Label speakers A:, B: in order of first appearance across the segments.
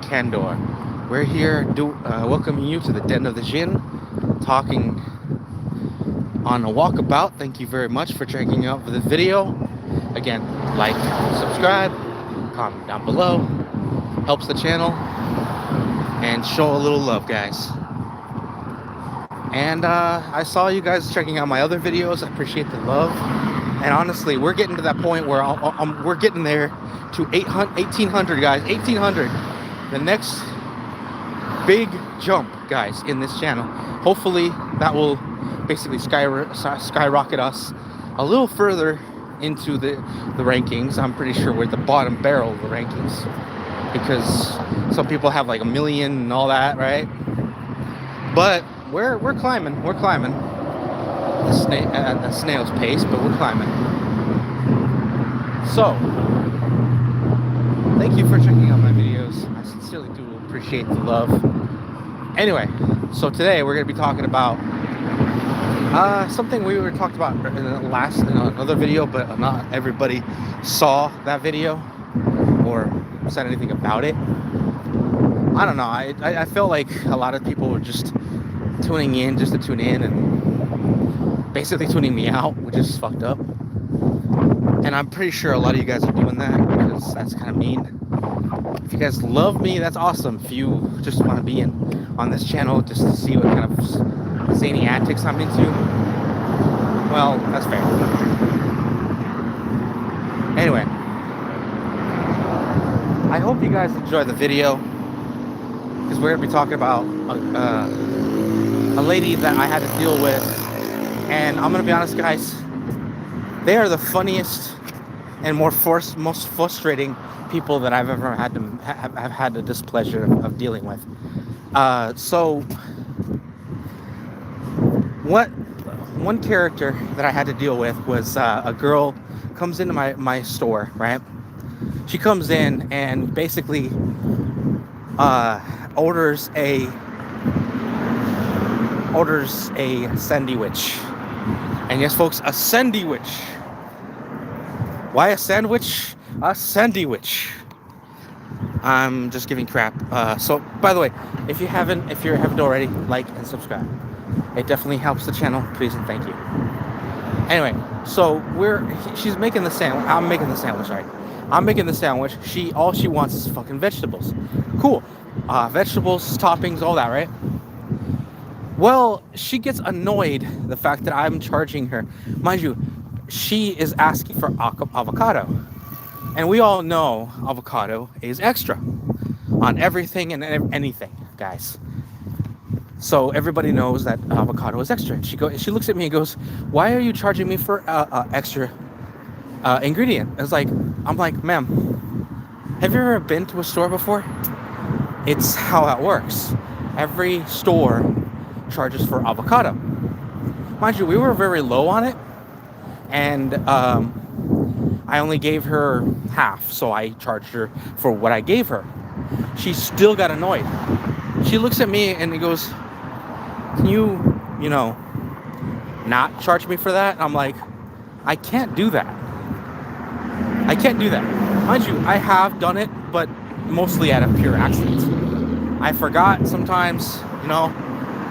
A: Candor. We're here welcoming you to the Den of the Djinn, talking on a walkabout. Thank you very much for checking out the video. Again, like, subscribe, comment down below. Helps the channel. And show a little love, guys. And I saw you guys checking out my other videos. I appreciate the love. And honestly, we're getting to that point where we're getting there to 1,800, guys. 1,800. The next big jump, guys, in this channel. Hopefully, that will basically skyrocket us a little further into the rankings. I'm pretty sure we're at the bottom barrel of the rankings because some people have like 1 million and all that, right? But we're climbing. We're climbing at a snail's pace, but we're climbing. So, thank you for checking out my videos. I sincerely do appreciate the love. Anyway, so today we're going to be talking about something we were talked about in another video, but not everybody saw that video or said anything about it. I don't know. I felt like a lot of people were just tuning in just to tune in and basically tuning me out, which is fucked up. And I'm pretty sure a lot of you guys are doing that because that's kind of mean. If you guys love me, that's awesome. If you just want to be on this channel just to see what kind of zany antics I'm into, well, that's fair. Anyway, I hope you guys enjoy the video because we're going to be talking about a lady that I had to deal with. And I'm going to be honest, guys, they are the funniest and most frustrating people that I've ever had to have had the displeasure of dealing with. So one character that I had to deal with was a girl comes into my store, right? She comes in and basically orders a sandwich. And yes, folks, a sandwich. Why a sandwich? A sandwich. I'm just giving crap. So, by the way, if you haven't already, like and subscribe. It definitely helps the channel. Please and thank you. Anyway, so she's making the sandwich. I'm making the sandwich, right? I'm making the sandwich. All she wants is fucking vegetables. Cool. Vegetables, toppings, all that, right? Well, she gets annoyed the fact that I'm charging her. Mind you, she is asking for avocado. And we all know avocado is extra on everything and anything, guys. So everybody knows that avocado is extra. She looks at me and goes, "Why are you charging me for extra ingredient?" I'm like, "Ma'am, have you ever been to a store before? It's how that works. Every store charges for avocado." Mind you, we were very low on it, and I only gave her half, so I charged her for what I gave her. She still got annoyed. She looks at me and goes, "Can you not charge me for that?" I'm like, I can't do that. I can't do that. Mind you, I have done it, but mostly out of pure accident. I forgot sometimes, there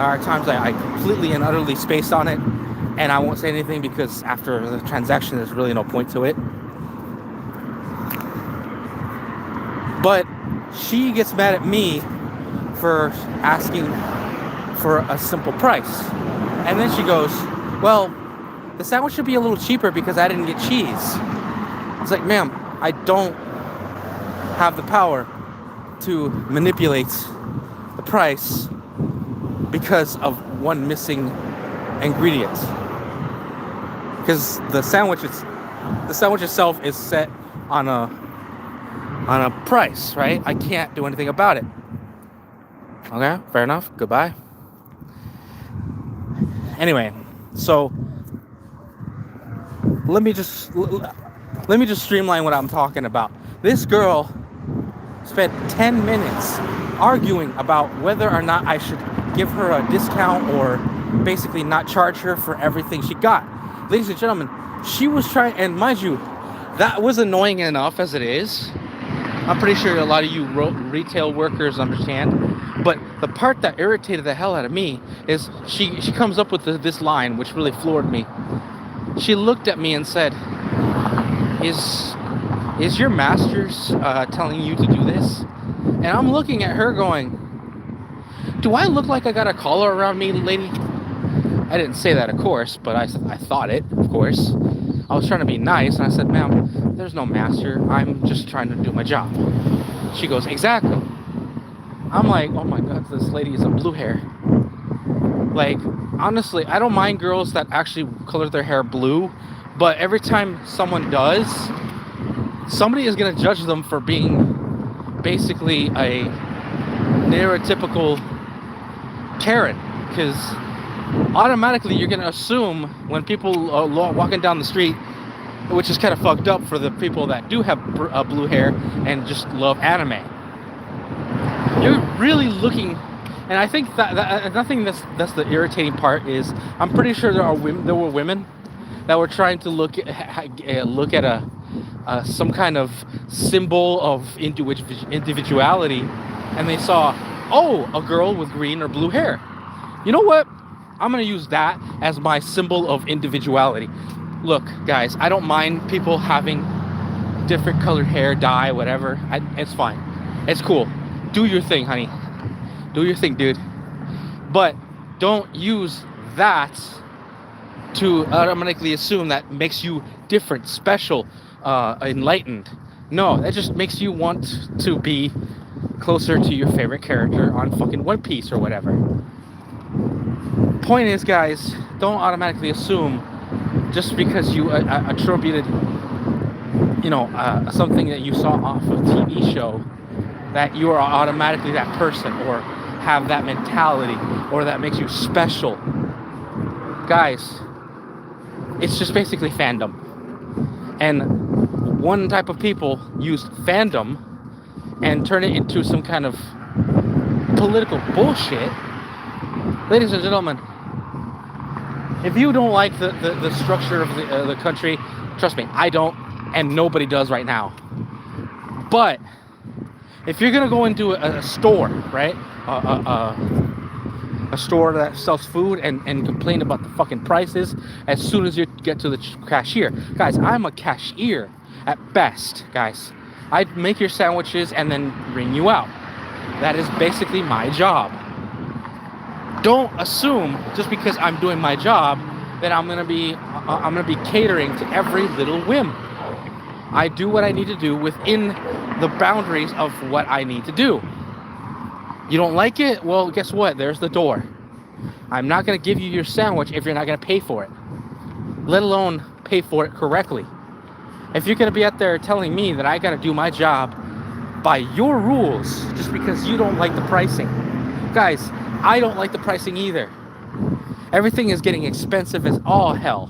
A: are times I completely and utterly spaced on it, and I won't say anything because after the transaction, there's really no point to it. But she gets mad at me for asking for a simple price. And then she goes, "Well, the sandwich should be a little cheaper because I didn't get cheese." It's like, ma'am, I don't have the power to manipulate the price because of one missing ingredient. Because the sandwich itself is set on a price, right? I can't do anything about it. Okay, fair enough. Goodbye. Anyway, so let me just streamline what I'm talking about. This girl spent 10 minutes arguing about whether or not I should give her a discount or basically not charge her for everything she got. Ladies and gentlemen, she was trying, and mind you, that was annoying enough as it is. I'm pretty sure a lot of you retail workers understand. But the part that irritated the hell out of me is she comes up with this line, which really floored me. She looked at me and said, is your master's telling you to do this? And I'm looking at her going, do I look like I got a collar around me, lady? I didn't say that, of course, but I thought it, of course. I was trying to be nice, and I said, ma'am, there's no master. I'm just trying to do my job. She goes, exactly. I'm like, oh my God, this lady is a blue hair. Like, honestly, I don't mind girls that actually color their hair blue, but every time someone does, somebody is going to judge them for being basically a neurotypical Karen, because automatically you're going to assume when people are walking down the street, which is kind of fucked up for the people that do have blue hair and just love anime. You're really looking, and I think that nothing that's the irritating part is I'm pretty sure there were women that were trying to look at a some kind of symbol of individuality, and they saw, oh, a girl with green or blue hair. You know what? I'm gonna use that as my symbol of individuality. Look, guys, I don't mind people having different colored hair, dye, whatever. It's fine. It's cool. Do your thing, honey. Do your thing, dude. But don't use that to automatically assume that makes you different, special, enlightened. No, that just makes you want to be closer to your favorite character on fucking One Piece or whatever. Point is, guys, don't automatically assume just because you attributed, something that you saw off of a TV show, that you are automatically that person or have that mentality or that makes you special. Guys, it's just basically fandom. And one type of people use fandom and turn it into some kind of political bullshit. Ladies and gentlemen, if you don't like the structure of the country, trust me, I don't, and nobody does right now. But if you're gonna go into a store, right, a store that sells food and complain about the fucking prices as soon as you get to the cashier, guys, I'm a cashier at best, guys. I'd make your sandwiches and then ring you out. That is basically my job. Don't assume just because I'm doing my job that I'm gonna be catering to every little whim. I do what I need to do within the boundaries of what I need to do. You don't like it? Well, guess what? There's the door. I'm not gonna give you your sandwich if you're not gonna pay for it, let alone pay for it correctly. If you're gonna be out there telling me that I gotta do my job by your rules just because you don't like the pricing, guys, I don't like the pricing either. Everything is getting expensive as all hell.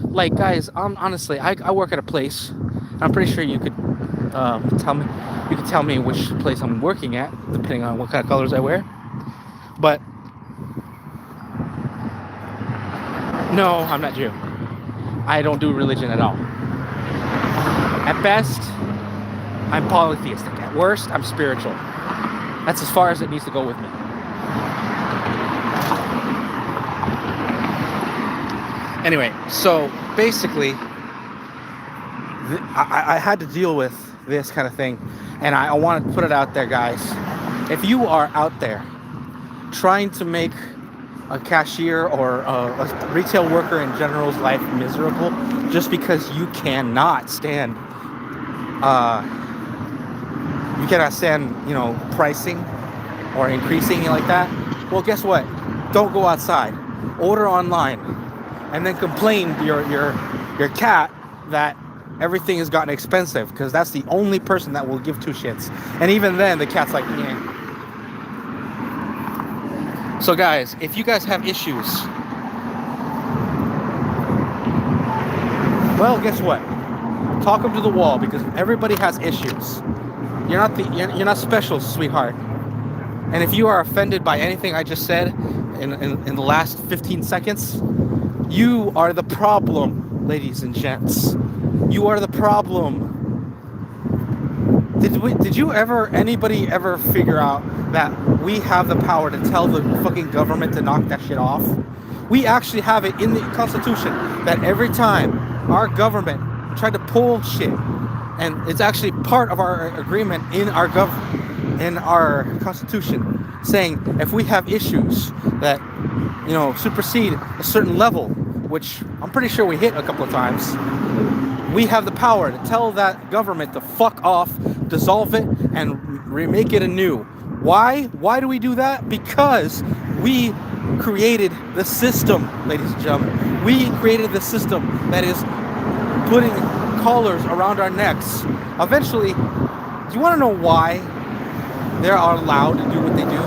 A: Like, guys, honestly, I work at a place. I'm pretty sure you could tell me which place I'm working at, depending on what kind of colors I wear. But no, I'm not Jew. I don't do religion at all. At best, I'm polytheistic. At worst, I'm spiritual. That's as far as it needs to go with me. Anyway, so basically, I had to deal with this kind of thing, and I want to put it out there, guys. If you are out there trying to make a cashier or a retail worker in general's life miserable just because you cannot stand pricing or increasing it like that, well, guess what? Don't go outside. Order online, and then complain to your cat that everything has gotten expensive, because that's the only person that will give two shits. And even then, the cat's like, yeah. So guys, if you guys have issues, well, guess what? Talk them to the wall, because everybody has issues. You're not special, sweetheart. And if you are offended by anything I just said in the last 15 seconds, you are the problem, ladies and gents. You are the problem. Did you ever, anybody ever figure out that we have the power to tell the fucking government to knock that shit off? We actually have it in the Constitution that every time our government tried to pull shit, and it's actually part of our agreement in our in our Constitution, saying if we have issues that, you know, supersede a certain level, which I'm pretty sure we hit a couple of times, we have the power to tell that government to fuck off, dissolve it, and remake it anew. Why? Why do we do that? Because we created the system, ladies and gentlemen. We created the system that is putting collars around our necks. Eventually, do you want to know why they are allowed to do what they do?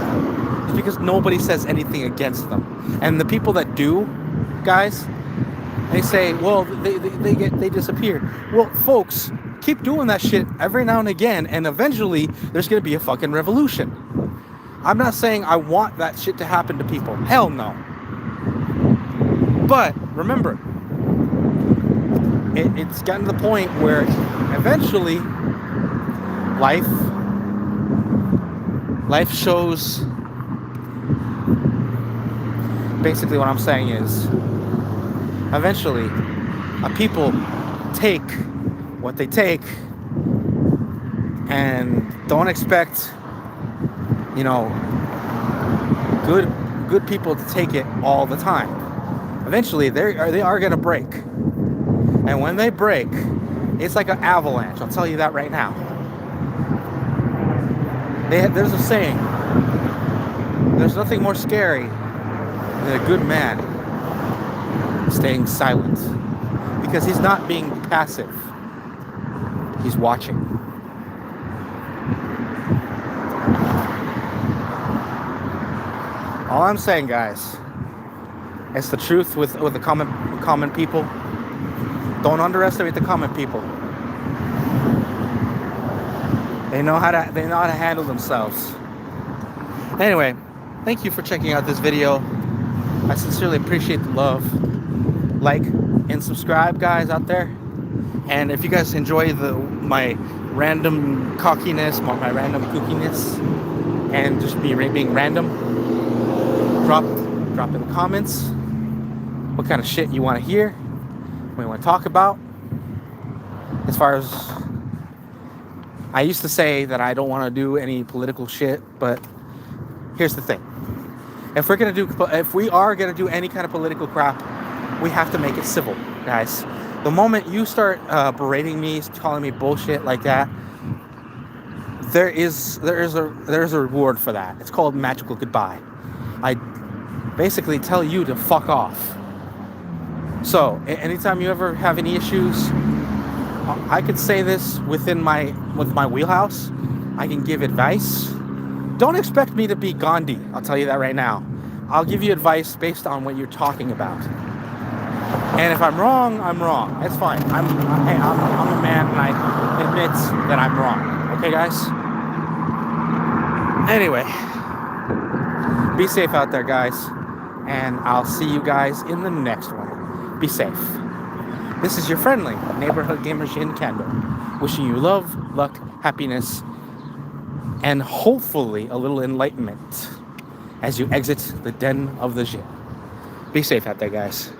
A: It's because nobody says anything against them. And the people that do, guys, they say, well, they disappear. Well, folks, keep doing that shit every now and again, and eventually there's gonna be a fucking revolution. I'm not saying I want that shit to happen to people. Hell no. But remember, it's gotten to the point where eventually life shows. Basically what I'm saying is, eventually people take what they take and don't expect, you know, good people to take it all the time. Eventually they are going to break. And when they break, it's like an avalanche. I'll tell you that right now. There's a saying, there's nothing more scary than a good man staying silent, because he's not being passive, he's watching. All I'm saying, guys, it's the truth with the common people. Don't underestimate the common people. They know how to handle themselves. Anyway, thank you for checking out this video. I sincerely appreciate the love. Like and subscribe, guys, out there. And if you guys enjoy my random cockiness, my random kookiness, and just being random, drop in the comments what kind of shit you want to hear, what you want to talk about. As far as, I used to say that I don't want to do any political shit, but here's the thing. If we are gonna do any kind of political crap, we have to make it civil, guys. The moment you start berating me, calling me bullshit like that, there is a reward for that. It's called magical goodbye. I basically tell you to fuck off. So anytime you ever have any issues, I could say this with my wheelhouse. I can give advice. Don't expect me to be Gandhi. I'll tell you that right now. I'll give you advice based on what you're talking about. And if I'm wrong, I'm wrong. That's fine. I'm a man, and I admit that I'm wrong. Okay, guys? Anyway, be safe out there, guys. And I'll see you guys in the next one. Be safe. This is your friendly neighborhood gamer Djinn Candle, wishing you love, luck, happiness, and hopefully a little enlightenment as you exit the den of the Djinn. Be safe out there, guys.